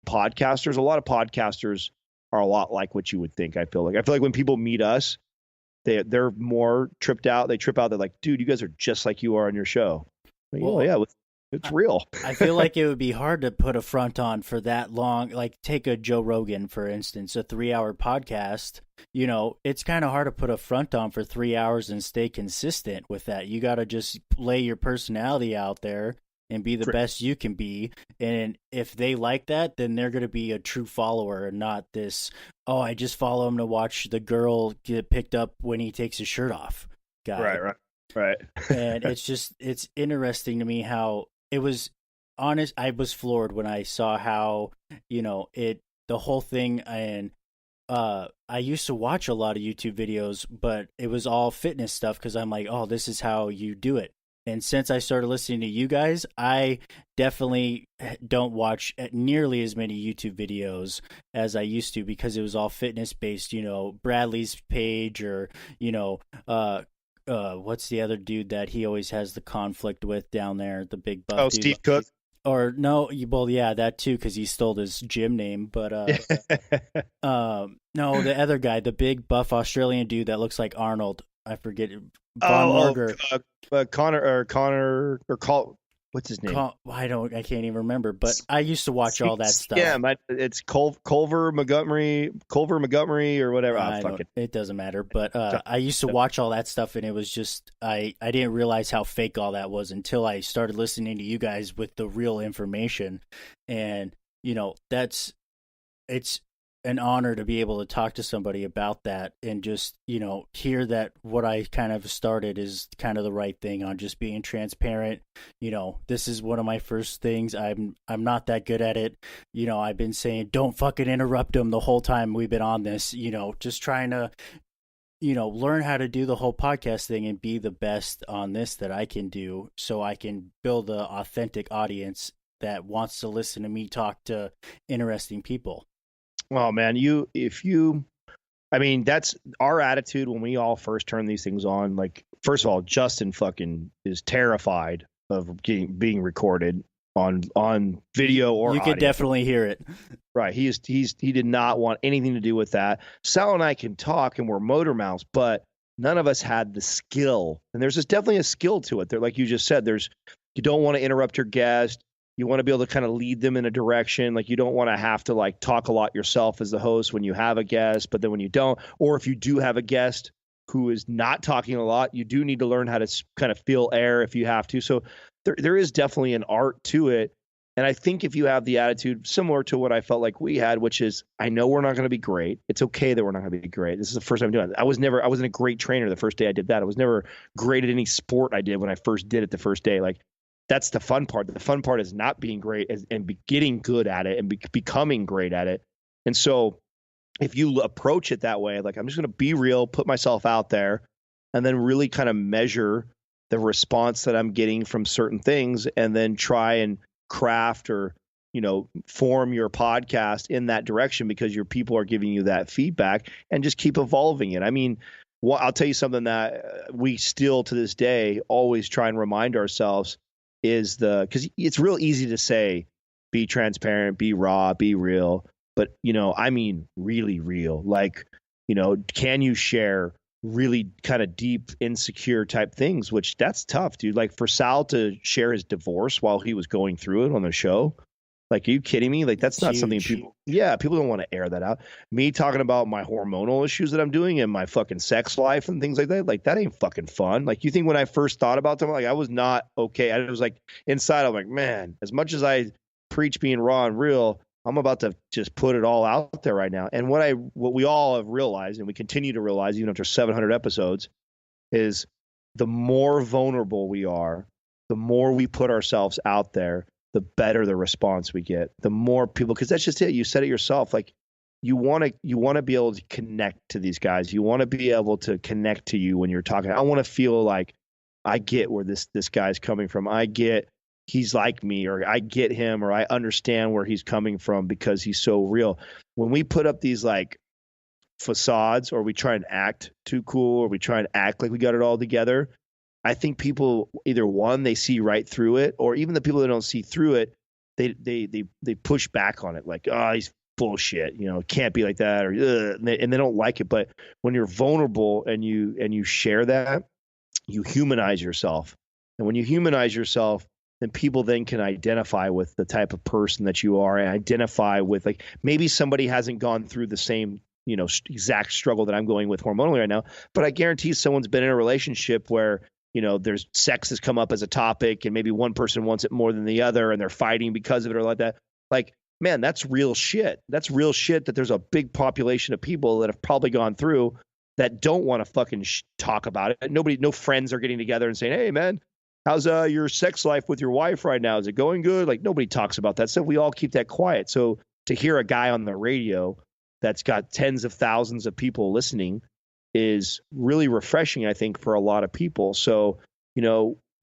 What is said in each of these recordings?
podcasters, a lot of podcasters are a lot like what you would think. I feel like when people meet us, they're more tripped out. They trip out. They're like, dude, you guys are just like you are on your show. Like, oh Well, yeah, it's real. I feel like it would be hard to put a front on for that long. Like, take a Joe Rogan, for instance, a 3 hour podcast. It's kind of hard to put a front on for 3 hours and stay consistent with that. You got to just lay your personality out there and be the best you can be. And if they like that, then they're going to be a true follower and not this, oh, I just follow him to watch the girl get picked up when he takes his shirt off guy. Right. And it's interesting to me how it was honest. I was floored when I saw how, the whole thing. And I used to watch a lot of YouTube videos, but it was all fitness stuff because I'm like, oh, this is how you do it. And since I started listening to you guys, I definitely don't watch nearly as many YouTube videos as I used to because it was all fitness based, Bradley's page or, what's the other dude that he always has the conflict with down there, the big buff dude? Steve Cook. Or no, well, yeah, that too, because he stole his gym name. But no, the other guy, the big buff Australian dude that looks like Arnold. I forget. Connor what's his name? I can't even remember. But I used to watch all that stuff. Yeah, it's Culver Montgomery or whatever. It doesn't matter. But I used to watch all that stuff, and it was just I didn't realize how fake all that was until I started listening to you guys with the real information. And it's an honor to be able to talk to somebody about that and just, hear that what I kind of started is kind of the right thing on just being transparent. This is one of my first things. I'm not that good at it. I've been saying, don't fucking interrupt them the whole time we've been on this, just trying to, learn how to do the whole podcast thing and be the best on this that I can do so I can build an authentic audience that wants to listen to me talk to interesting people. Well, man, that's our attitude when we all first turn these things on. Like, first of all, Justin fucking is terrified of being recorded on video or you audio. could definitely hear it. Right. He did not want anything to do with that. Sal and I can talk and we're motor mouths, but none of us had the skill. And there's definitely a skill to it. There, like you just said, you don't want to interrupt your guest. You want to be able to kind of lead them in a direction. Like, you don't want to have to like talk a lot yourself as the host when you have a guest, but then when you don't, or if you do have a guest who is not talking a lot, you do need to learn how to kind of fill air if you have to. So there is definitely an art to it. And I think if you have the attitude similar to what I felt like we had, which is, I know we're not going to be great. It's okay that we're not going to be great. This is the first time doing it. I wasn't a great trainer the first day I did that. I was never great at any sport I did when I first did it the first day. Like, that's the fun part. The fun part is not being great and getting good at it and becoming great at it. And so if you approach it that way, like, I'm just going to be real, put myself out there, and then really kind of measure the response that I'm getting from certain things, and then try and craft or, form your podcast in that direction because your people are giving you that feedback, and just keep evolving it. I mean, I'll tell you something that we still to this day always try and remind ourselves is because it's real easy to say, be transparent, be raw, be real. But, I mean, really real. Like, can you share really kind of deep, insecure type things, which that's tough, dude. Like, for Sal to share his divorce while he was going through it on the show. Like, are you kidding me? Like, that's not something people don't want to air that out. Me talking about my hormonal issues that I'm doing and my fucking sex life and things like that ain't fucking fun. Like, you think when I first thought about them, like, I was not okay. I was like, inside, I'm like, man, as much as I preach being raw and real, I'm about to just put it all out there right now. And what we all have realized, and we continue to realize, even after 700 episodes, is the more vulnerable we are, the more we put ourselves out there, the better the response we get, the more people, because that's just it. You said it yourself. Like, you want to be able to connect to these guys. You want to be able to connect to you when you're talking. I want to feel like I get where this guy's coming from. I get he's like me, or I get him, or I understand where he's coming from because he's so real. When we put up these like facades, or we try and act too cool, or we try and act like we got it all together, I think people either, one, they see right through it, or even the people that don't see through it, they push back on it like, oh, he's bullshit, it can't be like that, or and they don't like it. But when you're vulnerable and you share that, you humanize yourself. And when you humanize yourself, then people then can identify with the type of person that you are, and identify with, like, maybe somebody hasn't gone through the same, exact struggle that I'm going with hormonally right now, but I guarantee someone's been in a relationship where, there's sex has come up as a topic, and maybe one person wants it more than the other, and they're fighting because of it or like that. Like, man, that's real shit. That's real shit that there's a big population of people that have probably gone through that don't want to fucking talk about it. No friends are getting together and saying, hey, man, how's your sex life with your wife right now? Is it going good? Like, nobody talks about that stuff. We all keep that quiet. So to hear a guy on the radio that's got tens of thousands of people listening is really refreshing, I think, for a lot of people. So,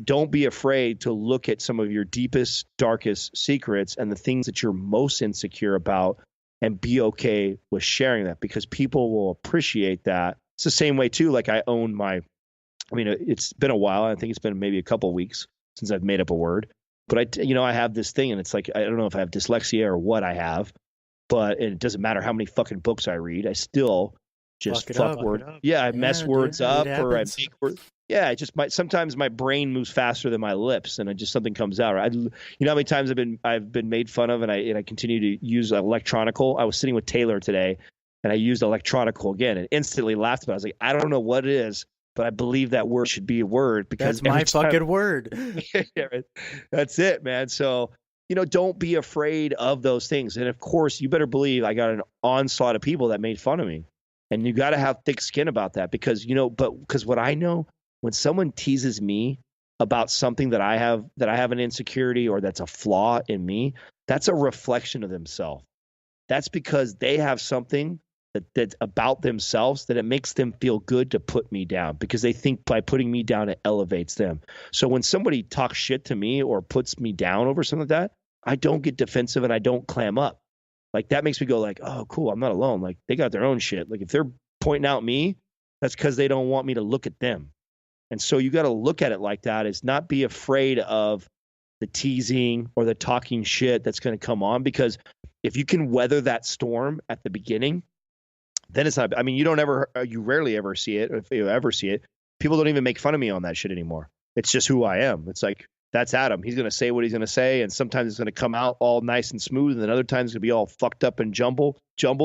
don't be afraid to look at some of your deepest, darkest secrets and the things that you're most insecure about, and be okay with sharing that, because people will appreciate that. It's the same way too. Like, it's been a while. I think it's been maybe a couple of weeks since I've made up a word, but I have this thing, and it's like, I don't know if I have dyslexia or what I have, but it doesn't matter how many fucking books I read. I still just fuck words. Yeah. I mess words up, or I make words. Yeah. Sometimes my brain moves faster than my lips, and something comes out. Right? How many times I've been made fun of, and I continue to use electronical. I was sitting with Taylor today, and I used electronical again, and instantly laughed about it. I was like, I don't know what it is, but I believe that word should be a word, because that's my fucking word. That's it, man. So, don't be afraid of those things. And of course, you better believe I got an onslaught of people that made fun of me, and you got to have thick skin about that, because, because what I know, when someone teases me about something that I have an insecurity, or that's a flaw in me, that's a reflection of themselves. That's because they have something that's about themselves that it makes them feel good to put me down, because they think by putting me down, it elevates them. So when somebody talks shit to me or puts me down over something like that, I don't get defensive and I don't clam up. Like, that makes me go like, oh, cool, I'm not alone. Like, they got their own shit. Like, if they're pointing out me, that's because they don't want me to look at them. And so you got to look at it like that, is not be afraid of the teasing or the talking shit that's going to come on, because if you can weather that storm at the beginning, then it's not, you rarely ever see it. If you ever see it, people don't even make fun of me on that shit anymore. It's just who I am. It's like, that's Adam. He's going to say what he's going to say. And sometimes it's going to come out all nice and smooth. And then other times it's going to be all fucked up and jumbled,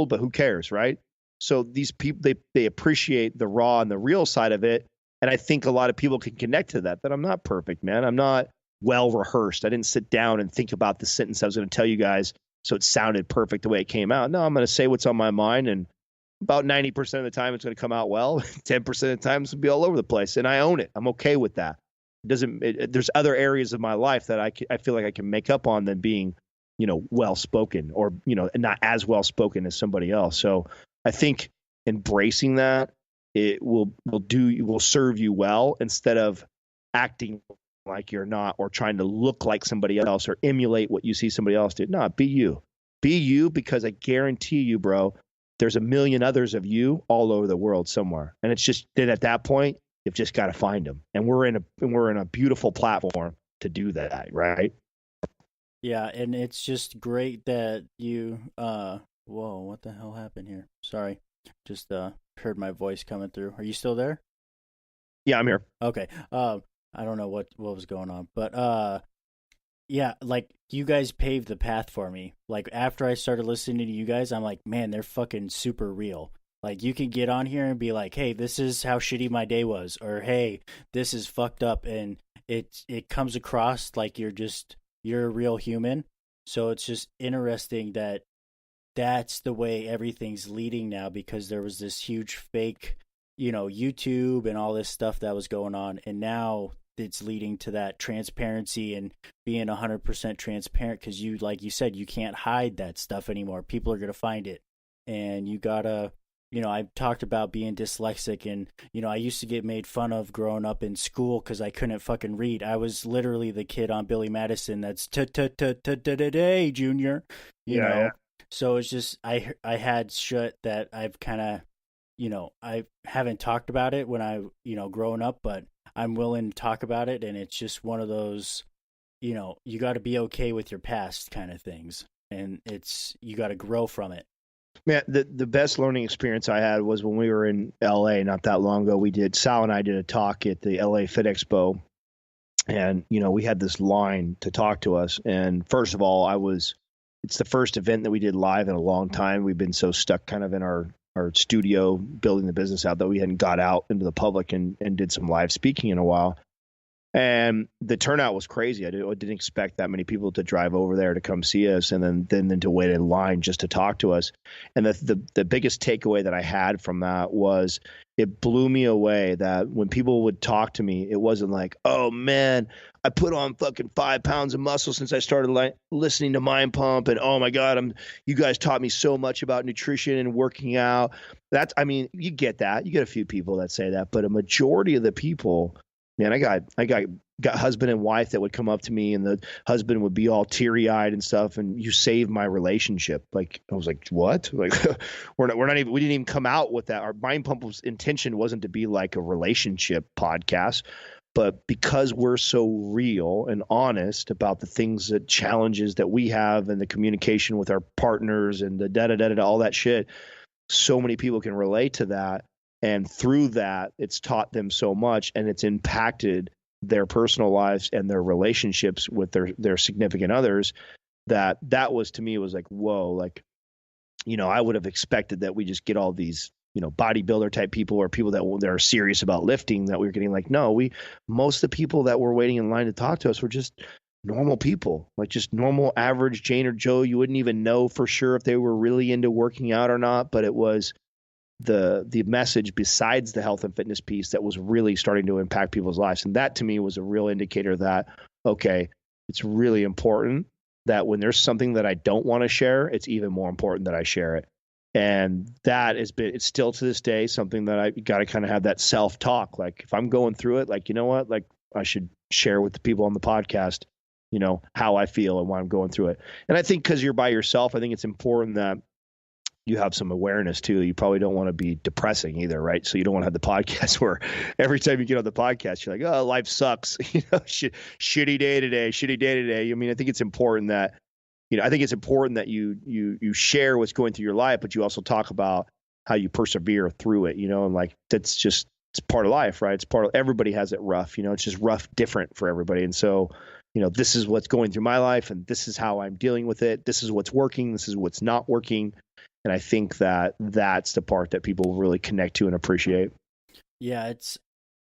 but who cares? Right. So these people, they appreciate the raw and the real side of it. And I think a lot of people can connect to that I'm not perfect, man. I'm not well rehearsed. I didn't sit down and think about the sentence I was going to tell you guys so it sounded perfect the way it came out. No, I'm going to say what's on my mind, and about 90% of the time it's going to come out well. 10% of the time it's going to be all over the place, and I own it. I'm okay with that. There's other areas of my life that I feel like I can make up on than being, well spoken, or, not as well spoken as somebody else. So I think embracing that, it will serve you well, instead of acting like you're not, or trying to look like somebody else, or emulate what you see somebody else do. No, be you, because I guarantee you, bro, there's a million others of you all over the world somewhere. And it's just that at that point, you've just got to find them. And we're in a beautiful platform to do that. Right. Yeah. And it's just great that you, whoa, what the hell happened here? Sorry. Just, heard my voice coming through. Are you still there? Yeah, I'm here. Okay. I don't know what was going on, but, yeah, like, you guys paved the path for me. Like, after I started listening to you guys, I'm like, man, they're fucking super real. Like, you can get on here and be like, hey, this is how shitty my day was, or hey, this is fucked up, and it comes across like you're a real human. So it's just interesting that that's the way everything's leading now, because there was this huge fake, YouTube and all this stuff that was going on, and now it's leading to that transparency and being 100% transparent, because like you said, you can't hide that stuff anymore. People are going to find it, and you gotta, I've talked about being dyslexic, and, I used to get made fun of growing up in school because I couldn't fucking read. I was literally the kid on Billy Madison that's today, Junior, you know? Yeah. So it's just, I had shit that I've kind of, I haven't talked about it when I, growing up, but I'm willing to talk about it. And it's just one of those, you got to be okay with your past kind of things, and you got to grow from it. Man, the best learning experience I had was when we were in LA not that long ago. Sal and I did a talk at the LA Fit Expo, and we had this line to talk to us. And first of all, it's the first event that we did live in a long time. We've been so stuck kind of in our studio building the business out that we hadn't got out into the public and did some live speaking in a while. And the turnout was crazy. I didn't expect that many people to drive over there to come see us, and then to wait in line just to talk to us. And the biggest takeaway that I had from that was it blew me away that when people would talk to me, it wasn't like, oh man, I put on fucking 5 pounds of muscle since I started listening to Mind Pump, and oh my God, you guys taught me so much about nutrition and working out. You get that. You get a few people that say that, but a majority of the people, man, I got husband and wife that would come up to me, and the husband would be all teary eyed and stuff. And you saved my relationship. Like, I was like, what? Like, we didn't even come out with that. Our Mind Pump's intention wasn't to be like a relationship podcast, but because we're so real and honest about the things, the challenges that we have, and the communication with our partners, and the all that shit, so many people can relate to that. And through that, it's taught them so much, and it's impacted their personal lives and their relationships with their significant others. That was, to me, was like, whoa, like, I would have expected that we just get all these, bodybuilder type people or people that are serious about lifting, that we were getting like, no, most of the people that were waiting in line to talk to us were just normal people, like just normal average Jane or Joe. You wouldn't even know for sure if they were really into working out or not, but it was the message besides the health and fitness piece that was really starting to impact people's lives. And that to me was a real indicator that, okay, it's really important that when there's something that I don't want to share, it's even more important that I share it. And that it's still to this day something that I got to kind of have that self-talk. Like, if I'm going through it, like, you know what, like, I should share with the people on the podcast, how I feel and why I'm going through it. And I think because you're by yourself, I think it's important that you have some awareness too. You probably don't want to be depressing either, right? So you don't want to have the podcast where every time you get on the podcast, you're like, oh, life sucks. Shitty day today. I mean, I think it's important that, you share what's going through your life, but you also talk about how you persevere through it, and like, it's part of life, right? Everybody has it rough, it's just rough, different for everybody. And so, this is what's going through my life, and this is how I'm dealing with it. This is what's working. This is what's not working. And I think that's the part that people really connect to and appreciate. Yeah, it's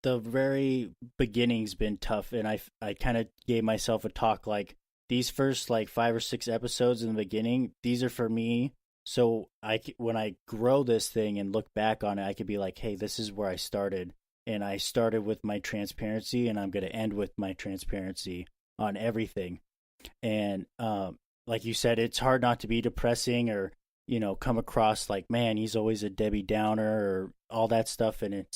the very beginning's been tough. And I kind of gave myself a talk, like, these first like 5 or 6 episodes in the beginning, these are for me. So when I grow this thing and look back on it, I could be like, hey, this is where I started. And I started with my transparency, and I'm going to end with my transparency on everything. And like you said, it's hard not to be depressing or, come across like, man, he's always a Debbie Downer or all that stuff. And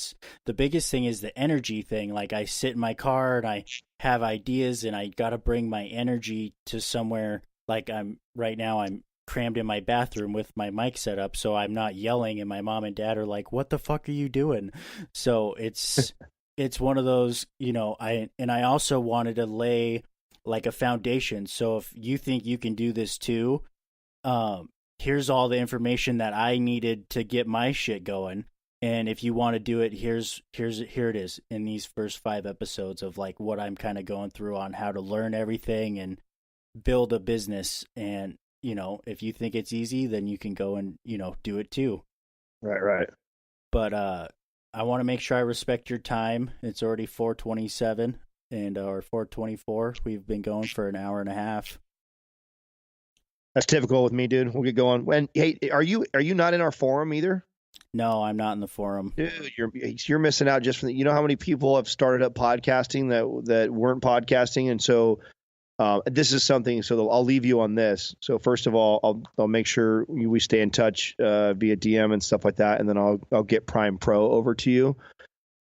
the biggest thing is the energy thing. Like, I sit in my car and I have ideas, and I got to bring my energy to somewhere. Like, right now I'm crammed in my bathroom with my mic set up, so I'm not yelling, and my mom and dad are like, what the fuck are you doing? So it's one of those, I also wanted to lay like a foundation. So if you think you can do this too, here's all the information that I needed to get my shit going. And if you want to do it, here it is in these first 5 episodes of like what I'm kind of going through on how to learn everything and build a business. And, if you think it's easy, then you can go and, do it too. Right. But I want to make sure I respect your time. It's already 4:27 or 4:24. We've been going for an hour and a half. That's typical with me, dude. We'll get going. Hey, are you not in our forum either? No, I'm not in the forum. Dude, you're missing out just from how many people have started up podcasting that weren't podcasting. And so this is something, so I'll leave you on this. So first of all, I'll make sure we stay in touch via DM and stuff like that. And then I'll get Prime Pro over to you.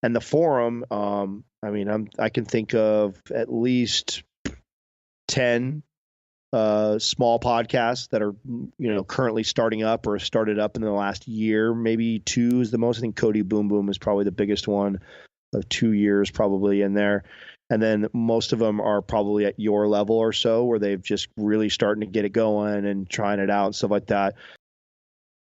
And the forum, I can think of at least 10 small podcasts that are, currently starting up or started up in the last year. Maybe 2 is the most. I think Cody Boom Boom is probably the biggest one of 2 years probably in there. And then most of them are probably at your level or so, where they've just really starting to get it going and trying it out and stuff like that.